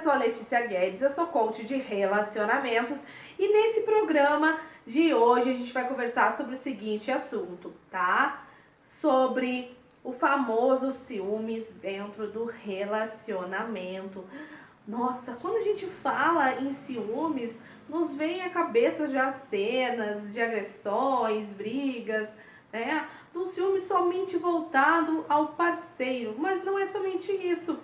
sou a Letícia Guedes, eu sou coach de relacionamentos e nesse programa de hoje a gente vai conversar sobre o seguinte assunto, tá? Sobre o famoso ciúmes dentro do relacionamento. Nossa, quando a gente fala em ciúmes, nos vem à cabeça já cenas de agressões, brigas, né? Do ciúme somente voltado ao parceiro, mas não é somente isso.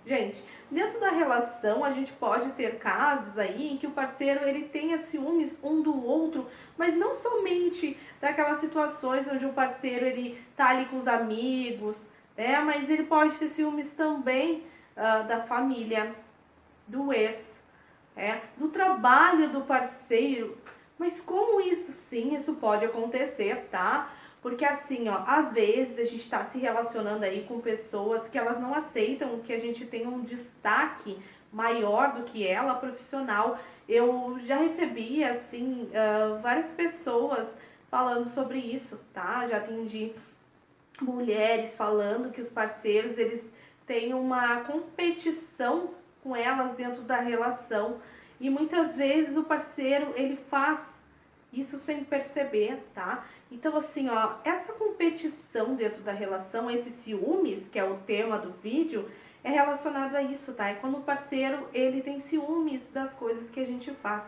Gente, dentro da relação a gente pode ter casos aí em que o parceiro ele tenha ciúmes um do outro, mas não somente daquelas situações onde o parceiro ele tá ali com os amigos, né? Mas ele pode ter ciúmes também da família, do ex, do trabalho do parceiro. Mas como isso sim, isso pode acontecer, tá? Porque assim, ó, às vezes a gente está se relacionando aí com pessoas que elas não aceitam que a gente tenha um destaque maior do que ela, profissional. Eu já recebi, assim, várias pessoas falando sobre isso, tá? Já atendi mulheres falando que os parceiros, eles têm uma competição com elas dentro da relação. E muitas vezes o parceiro, ele faz isso sem perceber, tá? Então, assim, ó, essa competição dentro da relação, esses ciúmes, que é o tema do vídeo, é relacionado a isso, tá? É quando o parceiro, ele tem ciúmes das coisas que a gente faz.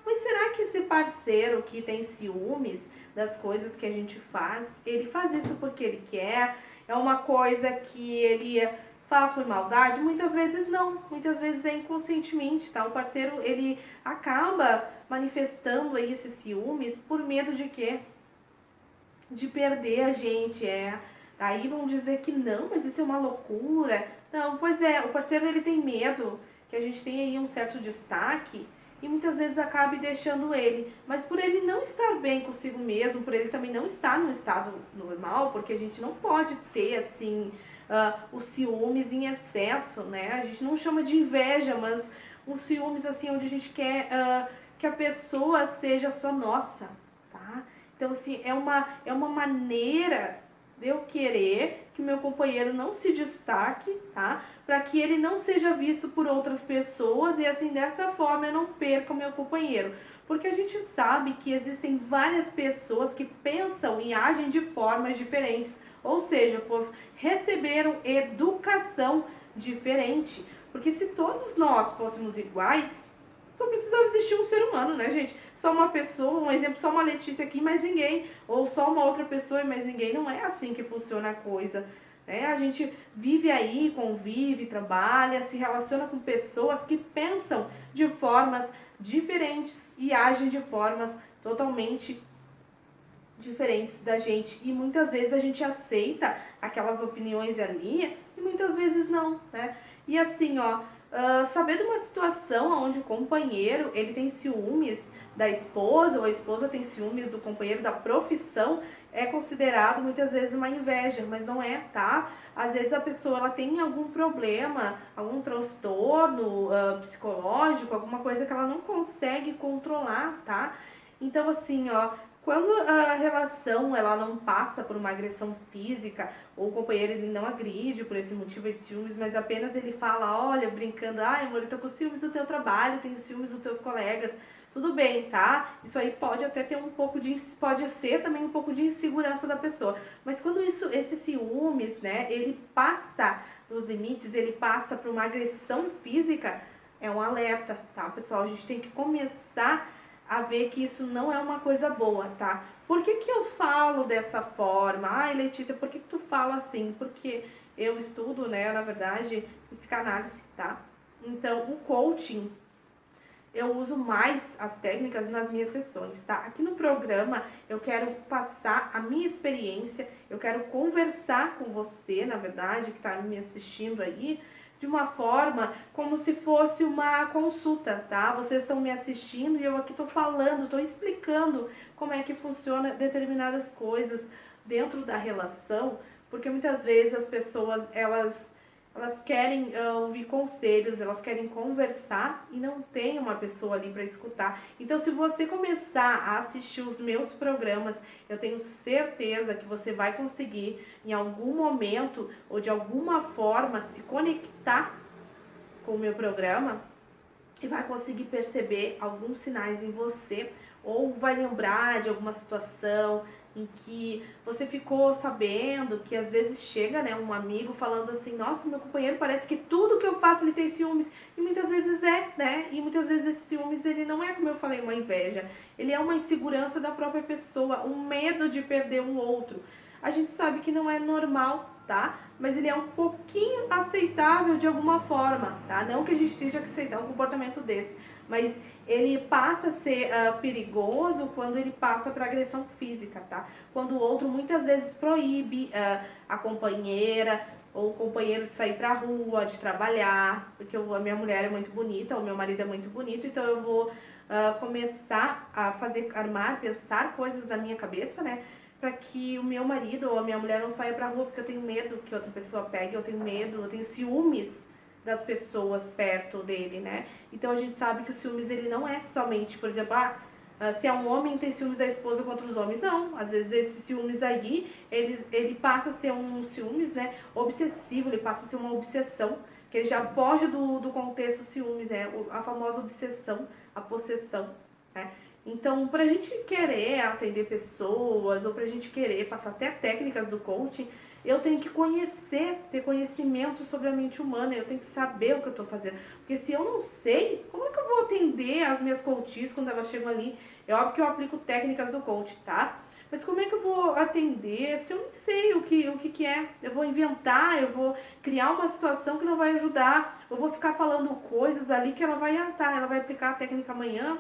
Mas será que esse parceiro que tem ciúmes das coisas que a gente faz, ele faz isso porque ele quer? É uma coisa que ele faz por maldade? Muitas vezes não, muitas vezes é inconscientemente, tá? O parceiro, ele acaba manifestando aí esses ciúmes por medo de quê? De perder a gente, Aí vão dizer que não, mas isso é uma loucura. Não, pois é, o parceiro ele tem medo que a gente tenha aí um certo destaque e muitas vezes acabe deixando ele. Mas por ele não estar bem consigo mesmo, por ele também não estar no estado normal, porque a gente não pode ter, assim, os ciúmes em excesso, né? A gente não chama de inveja, mas um ciúmes, assim, onde a gente quer que a pessoa seja só nossa, tá? Então, assim, é uma maneira de eu querer que o meu companheiro não se destaque, tá? Para que ele não seja visto por outras pessoas e, assim, dessa forma eu não perca o meu companheiro. Porque a gente sabe que existem várias pessoas que pensam e agem de formas diferentes. Ou seja, pois receberam educação diferente. Porque se todos nós fôssemos iguais, só precisava existir um ser humano, né, gente? Só uma pessoa, um exemplo, só uma Letícia aqui, mais ninguém. Ou só uma outra pessoa e mais ninguém. Não é assim que funciona a coisa, né? A gente vive aí, convive, trabalha, se relaciona com pessoas que pensam de formas diferentes e agem de formas totalmente diferentes da gente. E muitas vezes a gente aceita aquelas opiniões ali e muitas vezes não, né? E assim, ó, saber de uma situação onde o companheiro ele tem ciúmes da esposa ou a esposa tem ciúmes do companheiro da profissão é considerado muitas vezes uma inveja, mas não é, tá? Às vezes a pessoa ela tem algum problema, algum transtorno psicológico, alguma coisa que ela não consegue controlar, tá? Então assim, ó, quando a relação ela não passa por uma agressão física, ou o companheiro ele não agride por esse motivo de ciúmes, mas apenas ele fala, olha, brincando, ai amor, eu tô com ciúmes do teu trabalho, tenho ciúmes dos teus colegas, tudo bem, tá? Isso aí pode até ter um pouco de, pode ser também um pouco de insegurança da pessoa, mas quando esse ciúmes, né, ele passa dos limites, ele passa por uma agressão física, é um alerta, tá, pessoal? A gente tem que começar a ver que isso não é uma coisa boa, tá? Por que eu falo dessa forma? Ai, Letícia, por que tu fala assim? Porque eu estudo, né, na verdade, psicanálise, tá? Então, o coaching, eu uso mais as técnicas nas minhas sessões, tá? Aqui no programa eu quero passar a minha experiência, eu quero conversar com você, na verdade, que está me assistindo aí, de uma forma como se fosse uma consulta, tá? Vocês estão me assistindo e eu aqui estou falando, estou explicando como é que funciona determinadas coisas dentro da relação, porque muitas vezes as pessoas, elas querem ouvir conselhos, elas querem conversar e não tem uma pessoa ali para escutar. Então, se você começar a assistir os meus programas, eu tenho certeza que você vai conseguir, em algum momento ou de alguma forma, se conectar com o meu programa e vai conseguir perceber alguns sinais em você, ou vai lembrar de alguma situação em que você ficou sabendo que às vezes chega, né, um amigo falando assim, nossa, meu companheiro parece que tudo que eu faço ele tem ciúmes, e muitas vezes é, né, e muitas vezes esse ciúmes ele não é, como eu falei, uma inveja, ele é uma insegurança da própria pessoa, um medo de perder um outro. A gente sabe que não é normal, tá? Mas ele é um pouquinho aceitável de alguma forma, tá? Não que a gente esteja que aceitar um comportamento desse, mas ele passa a ser perigoso quando ele passa para agressão física, tá? Quando o outro muitas vezes proíbe a companheira ou o companheiro de sair pra rua, de trabalhar, porque a minha mulher é muito bonita, o meu marido é muito bonito, então eu vou começar a armar, pensar coisas na minha cabeça, né? Para que o meu marido ou a minha mulher não saia pra rua, porque eu tenho medo que outra pessoa pegue, eu tenho medo, eu tenho ciúmes das pessoas perto dele, né? Então a gente sabe que o ciúmes ele não é somente, por exemplo, se é um homem tem ciúmes da esposa contra os homens, não. Às vezes esses ciúmes aí, ele passa a ser um ciúmes, né, obsessivo, ele passa a ser uma obsessão, que ele já foge do contexto ciúmes, né, a famosa obsessão, a possessão, né? Então, para a gente querer atender pessoas, ou para a gente querer passar até técnicas do coaching, eu tenho que conhecer, ter conhecimento sobre a mente humana, eu tenho que saber o que eu estou fazendo. Porque se eu não sei, como é que eu vou atender as minhas coaches quando elas chegam ali? É óbvio que eu aplico técnicas do coaching, tá? Mas como é que eu vou atender se eu não sei o que é? Eu vou inventar, eu vou criar uma situação que não vai ajudar, eu vou ficar falando coisas ali que ela vai ela vai aplicar a técnica amanhã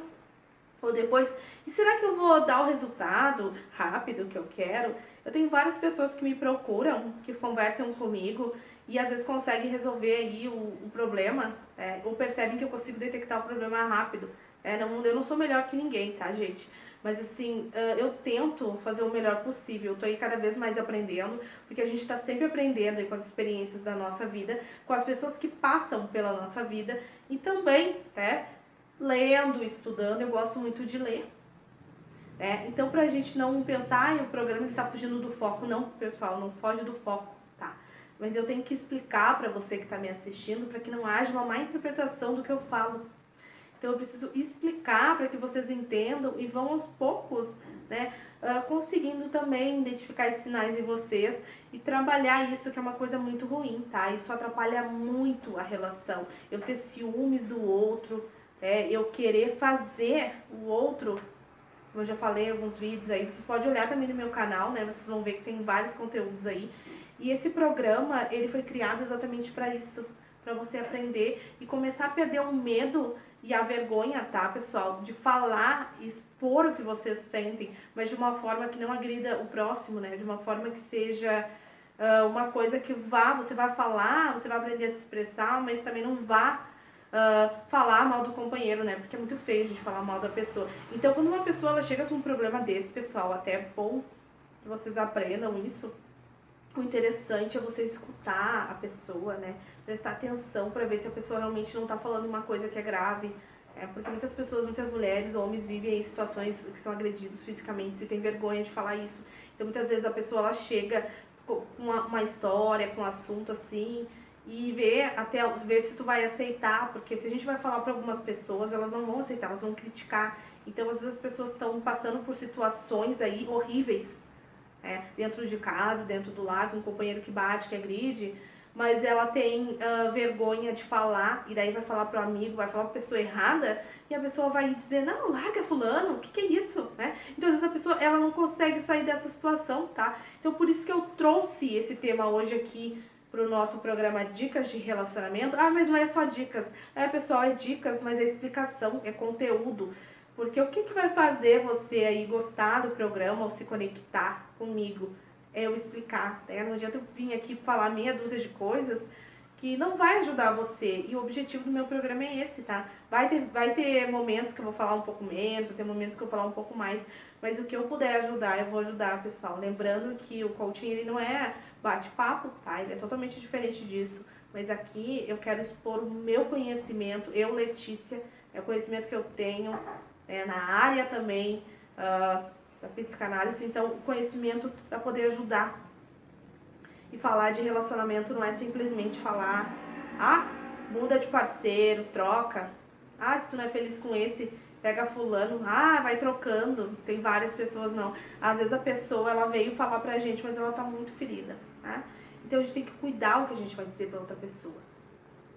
ou depois, e será que eu vou dar o resultado rápido que eu quero? Eu tenho várias pessoas que me procuram, que conversam comigo e às vezes conseguem resolver aí o problema, ou percebem que eu consigo detectar o problema rápido. Eu não sou melhor que ninguém, tá, gente? Mas assim, eu tento fazer o melhor possível, eu tô aí cada vez mais aprendendo, porque a gente tá sempre aprendendo aí com as experiências da nossa vida, com as pessoas que passam pela nossa vida e também, lendo, estudando, eu gosto muito de ler. Então, pra gente não pensar, o programa está fugindo do foco, não, pessoal, não foge do foco, tá? Mas eu tenho que explicar para você que está me assistindo, para que não haja uma má interpretação do que eu falo. Então, eu preciso explicar para que vocês entendam e vão aos poucos, né, conseguindo também identificar esses sinais em vocês e trabalhar isso, que é uma coisa muito ruim, tá? Isso atrapalha muito a relação. Eu ter ciúmes do outro, eu querer fazer o outro, como eu já falei em alguns vídeos aí, vocês podem olhar também no meu canal, né? Vocês vão ver que tem vários conteúdos aí. E esse programa, ele foi criado exatamente para isso, para você aprender e começar a perder o medo e a vergonha, tá, pessoal? De falar e expor o que vocês sentem, mas de uma forma que não agrida o próximo, né? De uma forma que seja uma coisa que você vai falar, você vai aprender a se expressar, mas também não vá falar mal do companheiro, né? Porque é muito feio a gente falar mal da pessoa. Então, quando uma pessoa ela chega com um problema desse, pessoal, até é bom que vocês aprendam isso. O interessante é você escutar a pessoa, né? Prestar atenção para ver se a pessoa realmente não tá falando uma coisa que é grave. Porque muitas pessoas, muitas mulheres, homens vivem em situações que são agredidos fisicamente e tem vergonha de falar isso. Então, muitas vezes a pessoa ela chega com uma história, com um assunto assim, e ver se tu vai aceitar, porque se a gente vai falar para algumas pessoas, elas não vão aceitar, elas vão criticar. Então, às vezes as pessoas estão passando por situações aí horríveis, dentro de casa, dentro do lar, com um companheiro que bate, que agride, mas ela tem vergonha de falar, e daí vai falar pro amigo, vai falar pra pessoa errada, e a pessoa vai dizer, não, larga fulano, o que é isso, né? Então, às vezes a pessoa, ela não consegue sair dessa situação, tá? Então, por isso que eu trouxe esse tema hoje aqui pro nosso programa Dicas de Relacionamento. Mas não é só dicas. Pessoal, é dicas, mas é explicação, é conteúdo. Porque o que vai fazer você aí gostar do programa ou se conectar comigo? É eu explicar, Não adianta eu vir aqui falar meia dúzia de coisas que não vai ajudar você. E o objetivo do meu programa é esse, tá? Vai ter momentos que eu vou falar um pouco menos, vai ter momentos que eu vou falar um pouco mais, mas o que eu puder ajudar, eu vou ajudar, pessoal. Lembrando que o coaching, ele não é bate-papo, tá? Ele é totalmente diferente disso. Mas aqui eu quero expor o meu conhecimento, eu, Letícia, é o conhecimento que eu tenho na área também da psicanálise, então o conhecimento para poder ajudar. E falar de relacionamento não é simplesmente falar, muda de parceiro, troca. Ah, se tu não é feliz com esse, pega fulano. Ah, vai trocando. Tem várias pessoas, não. Às vezes a pessoa, ela veio falar pra gente, mas ela tá muito ferida, tá? Então a gente tem que cuidar o que a gente vai dizer pra outra pessoa.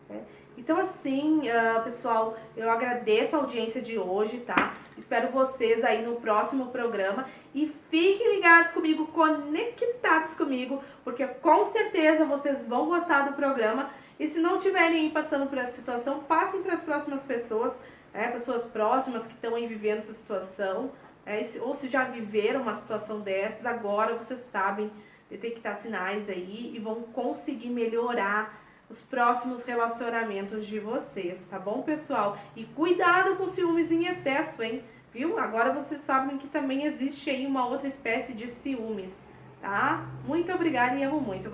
Né? Então assim, pessoal, eu agradeço a audiência de hoje, tá? Espero vocês aí no próximo programa e fiquem ligados comigo, conectados comigo, porque com certeza vocês vão gostar do programa. E se não estiverem passando por essa situação, passem para as próximas pessoas, pessoas próximas que estão aí vivendo essa situação, ou se já viveram uma situação dessas, agora vocês sabem detectar sinais aí e vão conseguir melhorar os próximos relacionamentos de vocês, tá bom, pessoal? E cuidado com ciúmes em excesso, hein? Viu? Agora vocês sabem que também existe aí uma outra espécie de ciúmes, tá? Muito obrigada e amo muito.